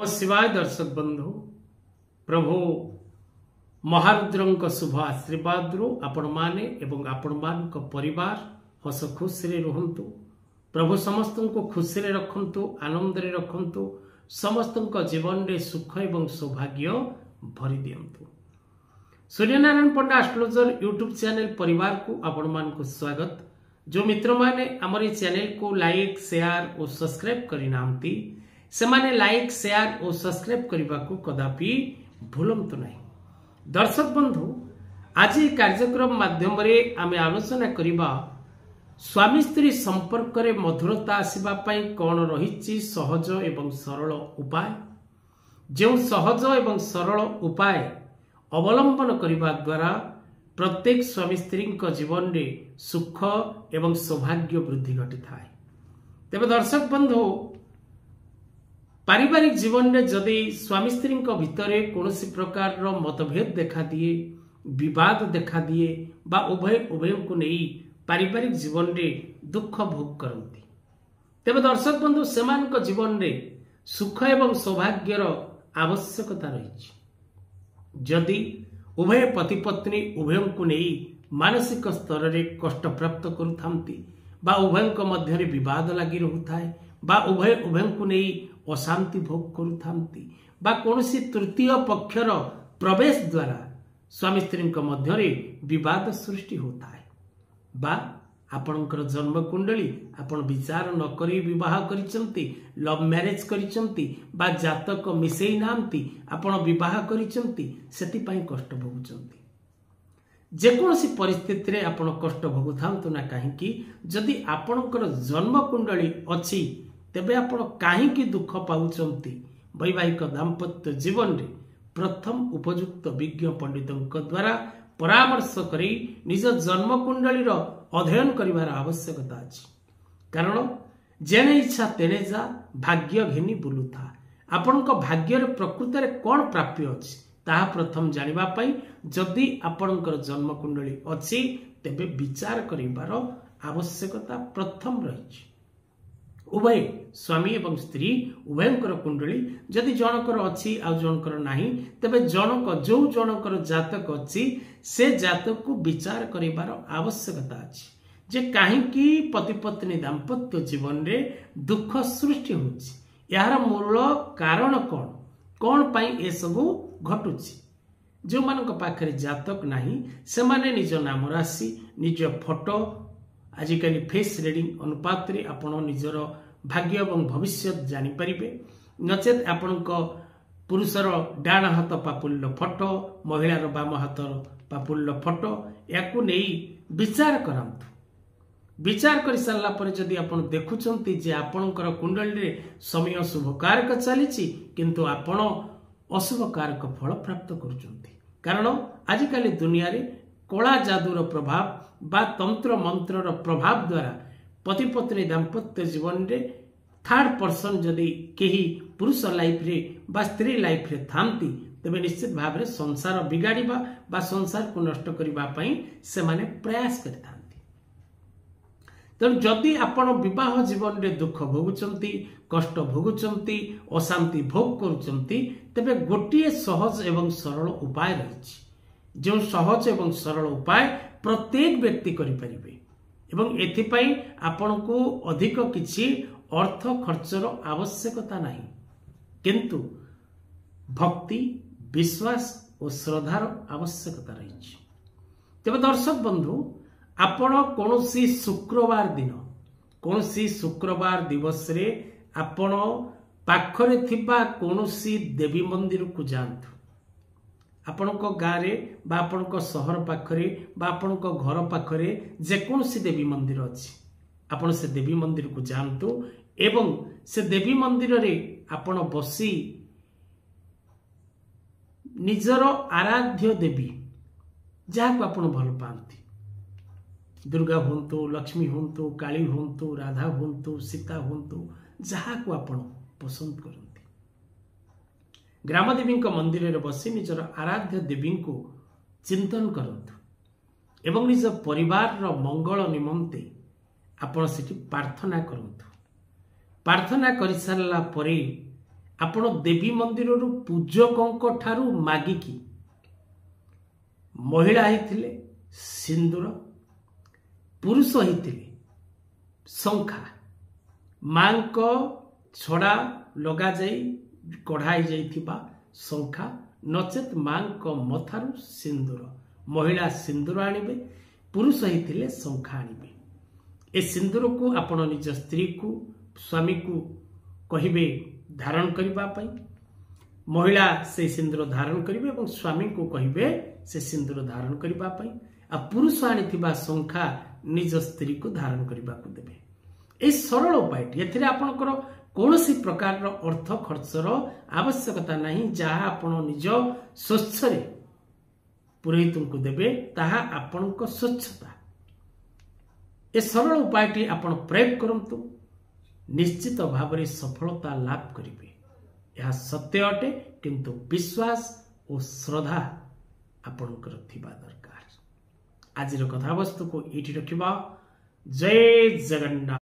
शिवाय दर्शक बंधु प्रभु महारुद्र शुभ आशीर्वाद आपण माने एवं आपण मान परिवार हस खुशी रुहतु। प्रभु समस्त को खुशी रखंतु, आनंद रखंतु, समस्त जीवन में सुख एवं सौभाग्य भरी दियंतु। सूर्यनारायण पंडा एस्ट्रोलॉजर यूट्यूब चैनल परिवार को आपण मान को स्वागत। जो मित्र माने हमारे चैनल को लाइक शेयर और सब्सक्राइब करिनांती से माने लाइक शेयर और सब्सक्राइब करने को कदापि भूलंतु नहीं। दर्शक बंधु, आज कार्यक्रम माध्यम आम आलोचना करबा स्वामी स्त्री संपर्क रे मधुरता आसीबा पई कौन रही सहज एवं सरल उपाय। जो सहज एवं सरल उपाय अवलंबन करबा द्वारा प्रत्येक स्वामी स्त्री जीवन में सुख एवं सौभाग्य वृद्धि घटी थाए। तेज दर्शक बंधु, पारिवारिक जीवन में जदि स्वामी स्त्री भितर कौन प्रकार मतभेद देखा दिए, विवाद देखा दिए बा उभय को नहीं पारिवारिक जीवन में दुख भोग करती, तेज दर्शक बंधु सेमान जीवन में सुख एवं सौभाग्यर आवश्यकता रही। जदि उभय पति पत्नी उभय को नहीं मानसिक स्तर में कष्ट प्राप्त करुथांती बा उभय मध्य विवाद लगी रोथाए बा उभय को नहीं अशांति भोग करुथांती बा कौनसी तृतीय पक्षर प्रवेश द्वारा स्वामी स्त्री मध्य विवाद सृष्टि होता है बा आपणकर जन्म कुंडली आपण विचार न करी विवाह करिसंती, लव मैरेज करिसंती बा जातक मिसेई नांती आपण विवाह करिसंती, सेति पई कष्ट भोगुचंती। जेकोसी परिस्थिति रे आपण कष्ट भोगुथांतु ना काहेकि जदि आपणकर जन्म कुंडली अछि तेबे आपण काहेकि दुख पाउचंती। वैवाहिक दाम्पत्य जीवन रे प्रथम उपयुक्त विज्ञ पंडितों द्वारा परामर्श करी निज जन्म कुंडली अध्ययन करिवार आवश्यकता अछि। कारण जेने इच्छा तेने जा भाग्य घेनी बुलुथा। आपणक भाग्य रे प्रकृत रे कोन प्राप्य अछि ताहा प्रथम जानिबा पई जदि आपणकर जन्म कुंडली अछि तेबे विचार करिवार आवश्यकता प्रथम रही। उभय स्वामी एवं स्त्री उभयंकर कुंडली जदि जनकर अच्छी आ जनकर नाही तेबे जनक जो जनकर जातक अच्छी से जातक को विचार करिवार आवश्यकता अछि जे काहेकि पति पत्नी दाम्पत्य जीवन रे दुख सृष्टि होछि। यार मूल कारण कौन पाई ए सबु घटुछि। जो मानक पाखरे जातक नाही से माने निज नाम राशि निज फोटो आजिकल फेस रीडिंग अनुपात रे आपण निजर भाग्य एवं भविष्य जानी परिबे। नचेत आपण पुरुषर डाण हाथ पापुल्य फोटो, महिलार बाम हाथ पापुल्य फोटो याकू नहीं विचार करंतु। विचार कर सारा पर जदि आपण देखुचंती जे आपणकर कुंडली रे समय शुभ कारक चलीछि किंतु आपण अशुभ कारक फल प्राप्त करुचंती। कारण आजिकल दुनिया रे कला जादूर प्रभाव बा तंत्र मंत्रर प्रभाव द्वारा पति पत्नी दाम्पत्य जीवन रे थर्ड पर्सन जदि केही पुरुष लाइफ रे बा स्त्री लाइफ रे थांती तेबे निश्चित भाव रे संसार बिगाड़िबा बा संसार को नष्ट करिबा पई से माने प्रयास करथांती। तेणु जदि आपण विवाह जीवन रे दुख भोगुचंती, कष्ट भोगुचंती, अशांति भोग करुचंती तेबे गोटिए सहज एवं सरल उपाय रही। जो सहज एवं सरल उपाय प्रत्येक व्यक्ति करि परिबे एवं एथिपाई आपण को अधिक किछि अर्थ खर्चर आवश्यकता नहीं, किंतु भक्ति विश्वास और श्रद्धार आवश्यकता रही। तेज दर्शक बंधु, आपण कौनसी शुक्रवार दिवस रे आपण पाखरे थिबा कौनसी देवी मंदिर को जांतु। आपणक गाँव रे बा आपणक सहर पाखरे बा आपणक घर पाखरे जेकोसी देवी मंदिर अछि आपण से देवी मंदिर को जांतु एवं से देवी मंदिर रे आपण बसी निजर आराध्य देवी जहाँ को आपण भल पाती, दुर्गा हुंतु, लक्ष्मी हुंतु, काली हुंतु, राधा हुंतु, सीता हुंतु, जहाँ को आपण पसंद करती ग्राम देवी मंदिर रे बसी निजर आराध्य देवी को चिंतन करंतु एवं निज परिवार रो मंगल निमंते आपण सेठी प्रार्थना करंतु। प्रार्थना कर सारा परे आपण देवी मंदिर पूजकों ठारू मागिकी महिला होते सिंदूर, पुरुष होते शंखा मां छड़ा लगा जाई कढ़ाई जाइथिबा शंखा नचेत मां मथारू सिंदूर, महिला सिंदूर आनिबे, पुरुष होते शंखा आनिबे। ए सिंदूर को आपण निज स्त्री को स्वामी को कहिबे धारण करबा पई, महिला से सिंदूर धारण करिवे और स्वामी को कहिबे से सिंदूर धारण करबा पई, आ पुरुष आनिथिबा शंखा निज स्त्री को धारण करबा को देबे। ए सरल उपायटी एथिरे आपनकर कौनसी प्रकार अर्थ खर्चर आवश्यकता नहीं, जहाँ आपण निज स्वच्छरे पुरोहित को देबे ताहा आपनक स्वच्छता। ए सरल उपायटी आपण प्रयोग करंतु, निश्चित भाव में सफलता लाभ करिवे। यह सत्य अटे, किंतु विश्वास और श्रद्धा आपनकर थिबा दरकार। आजिर कथावस्तु को एठी रखिबा। जय जगन्नाथ।